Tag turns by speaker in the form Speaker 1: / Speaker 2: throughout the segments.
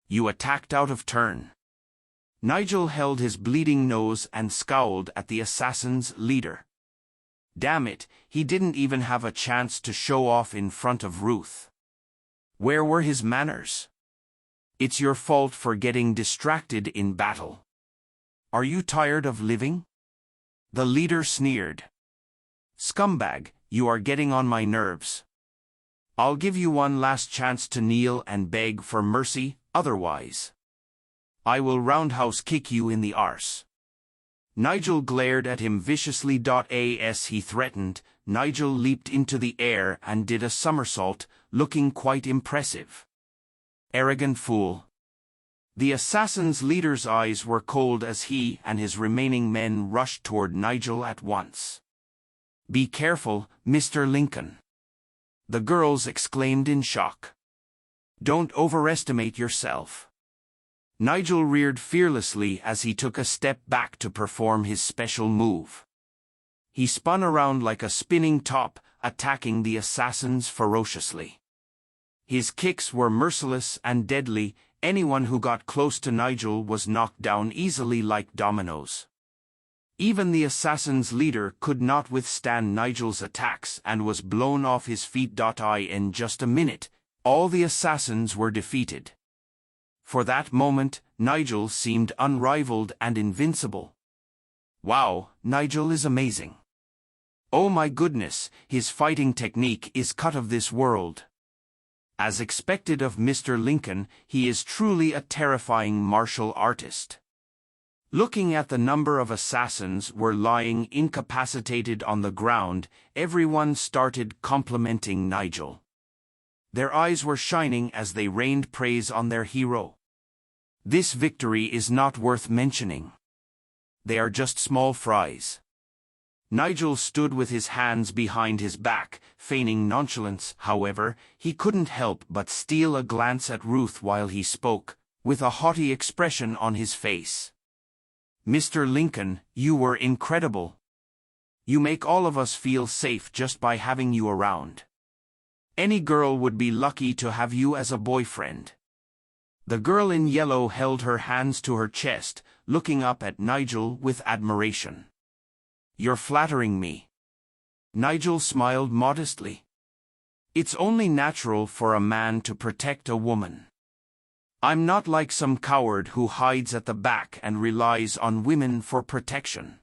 Speaker 1: You attacked out of turn. Nigel held his bleeding nose and scowled at the assassin's leader. Damn it, he didn't even have a chance to show off in front of Ruth. Where were his manners? It's your fault for getting distracted in battle. Are you tired of living? The leader sneered. Scumbag, you are getting on my nerves. I'll give you one last chance to kneel and beg for mercy, otherwise I will roundhouse kick you in the arse. Nigel glared at him viciously. As he threatened, Nigel leaped into the air and did a somersault, looking quite impressive. Arrogant fool. The assassin's leader's eyes were cold as he and his remaining men rushed toward Nigel at once. Be careful, Mr. Lincoln. The girls exclaimed in shock. Don't overestimate yourself. Nigel reared fearlessly as he took a step back to perform his special move. He spun around like a spinning top, attacking the assassins ferociously. His kicks were merciless and deadly. Anyone who got close to Nigel was knocked down easily like dominoes. Even the assassin's leader could not withstand Nigel's attacks and was blown off his feet. In just a minute, all the assassins were defeated. For that moment, Nigel seemed unrivaled and invincible. Wow, Nigel is amazing. Oh my goodness, his fighting technique is cut of this world. As expected of Mr. Lincoln, he is truly a terrifying martial artist. Looking at the number of assassins were lying incapacitated on the ground, everyone started complimenting Nigel. Their eyes were shining as they rained praise on their hero. This victory is not worth mentioning. They are just small fries. Nigel stood with his hands behind his back, feigning nonchalance. However, he couldn't help but steal a glance at Ruth while he spoke, with a haughty expression on his face. Mr. Lincoln, you were incredible. You make all of us feel safe just by having you around. Any girl would be lucky to have you as a boyfriend. The girl in yellow held her hands to her chest, looking up at Nigel with admiration. You're flattering me. Nigel smiled modestly. It's only natural for a man to protect a woman. I'm not like some coward who hides at the back and relies on women for protection.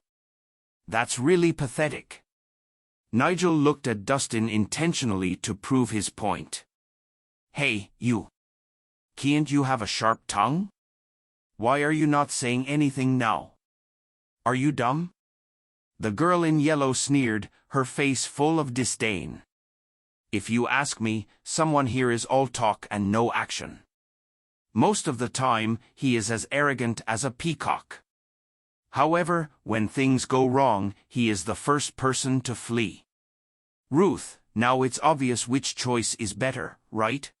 Speaker 1: That's really pathetic. Nigel looked at Dustin intentionally to prove his point. Hey, you. Can't you have a sharp tongue? Why are you not saying anything now? Are you dumb? The girl in yellow sneered, her face full of disdain. If you ask me, someone here is all talk and no action. Most of the time, he is as arrogant as a peacock. However, when things go wrong, he is the first person to flee. Ruth, now it's obvious which choice is better, right?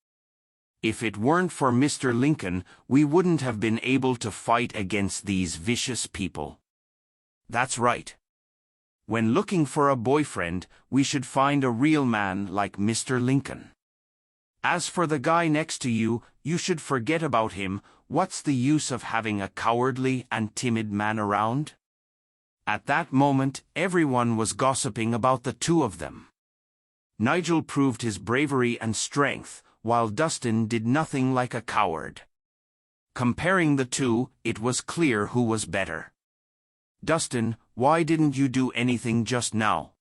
Speaker 1: If it weren't for Mr. Lincoln, we wouldn't have been able to fight against these vicious people. That's right. When looking for a boyfriend, we should find a real man like Mr. Lincoln. As for the guy next to you, you should forget about him. What's the use of having a cowardly and timid man around? At that moment, everyone was gossiping about the two of them. Nigel proved his bravery and strength, while Dustin did nothing like a coward. Comparing the two, it was clear who was better. Dustin, why didn't you do anything just now?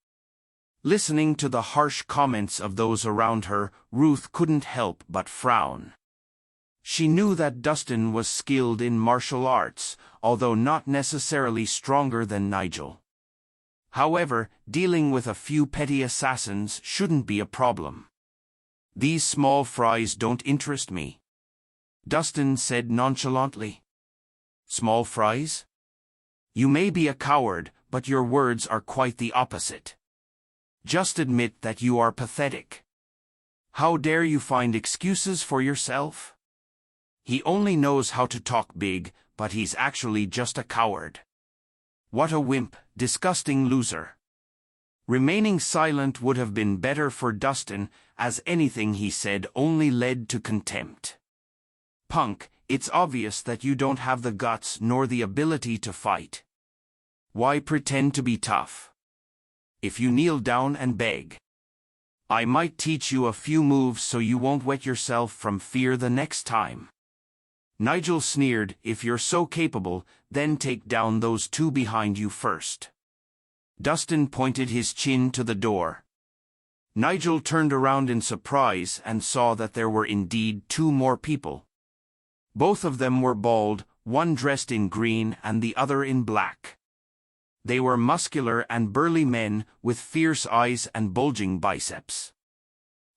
Speaker 1: Listening to the harsh comments of those around her, Ruth couldn't help but frown. She knew that Dustin was skilled in martial arts, although not necessarily stronger than Nigel. However, dealing with a few petty assassins shouldn't be a problem. These small fries don't interest me, Dustin said nonchalantly. Small fries? You may be a coward, but your words are quite the opposite. Just admit that you are pathetic. How dare you find excuses for yourself? He only knows how to talk big, but he's actually just a coward. What a wimp, disgusting loser. Remaining silent would have been better for Dustin, as anything he said only led to contempt. Punk, It's obvious that you don't have the guts nor the ability to fight. Why pretend to be tough? If you kneel down and beg, I might teach you a few moves so you won't wet yourself from fear the next time." Nigel sneered. "If you're so capable, then take down those two behind you first." Dustin pointed his chin to the door. Nigel turned around in surprise and saw that there were indeed two more people. Both of them were bald, one dressed in green and the other in black. They were muscular and burly men with fierce eyes and bulging biceps.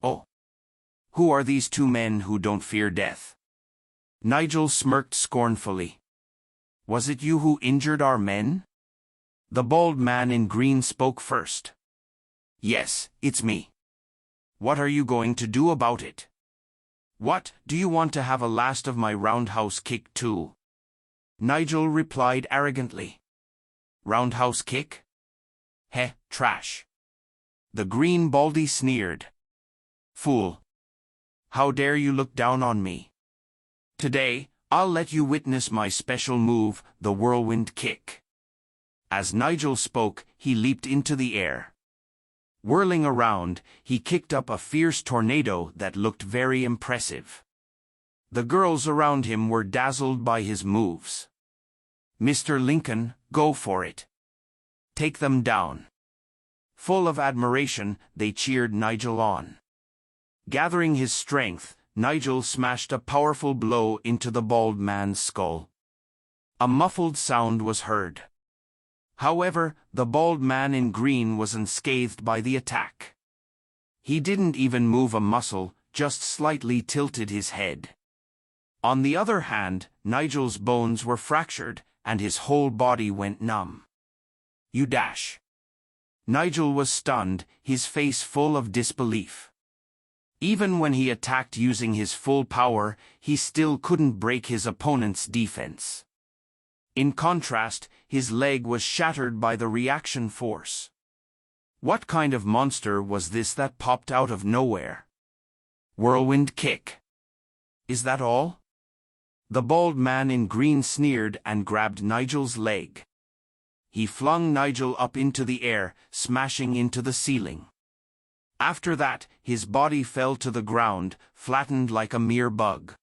Speaker 1: "Oh, who are these two men who don't fear death?" Nigel smirked scornfully. "Was it you who injured our men?" The bald man in green spoke first. "Yes, it's me." "What are you going to do about it?" "What, do you want to have a last of my roundhouse kick too?" Nigel replied arrogantly. "Roundhouse kick? Heh, trash." The green baldy sneered. "Fool! How dare you look down on me? Today, I'll let you witness my special move, the whirlwind kick." As Nigel spoke, he leaped into the air. Whirling around, he kicked up a fierce tornado that looked very impressive. The girls around him were dazzled by his moves. "Mr. Lincoln, go for it. Take them down." Full of admiration, they cheered Nigel on. Gathering his strength, Nigel smashed a powerful blow into the bald man's skull. A muffled sound was heard. However, the bald man in green was unscathed by the attack. He didn't even move a muscle, just slightly tilted his head. On the other hand, Nigel's bones were fractured, and his whole body went numb. "You dash." Nigel was stunned, his face full of disbelief. Even when he attacked using his full power, he still couldn't break his opponent's defense. In contrast, his leg was shattered by the reaction force. What kind of monster was this that popped out of nowhere? Whirlwind kick. Is that all? The bald man in green sneered and grabbed Nigel's leg. He flung Nigel up into the air, smashing into the ceiling. After that, his body fell to the ground, flattened like a mere bug.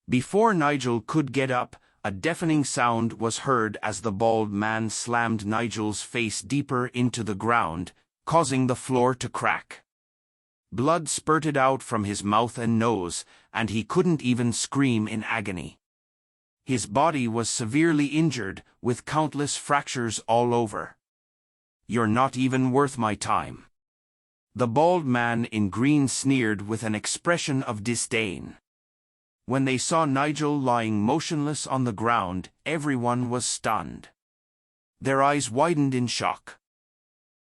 Speaker 1: Before Nigel could get up, a deafening sound was heard as the bald man slammed Nigel's face deeper into the ground, causing the floor to crack. Blood spurted out from his mouth and nose, and he couldn't even scream in agony. His body was severely injured, with countless fractures all over. "You're not even worth my time." The bald man in green sneered with an expression of disdain. When they saw Nigel lying motionless on the ground, everyone was stunned. Their eyes widened in shock.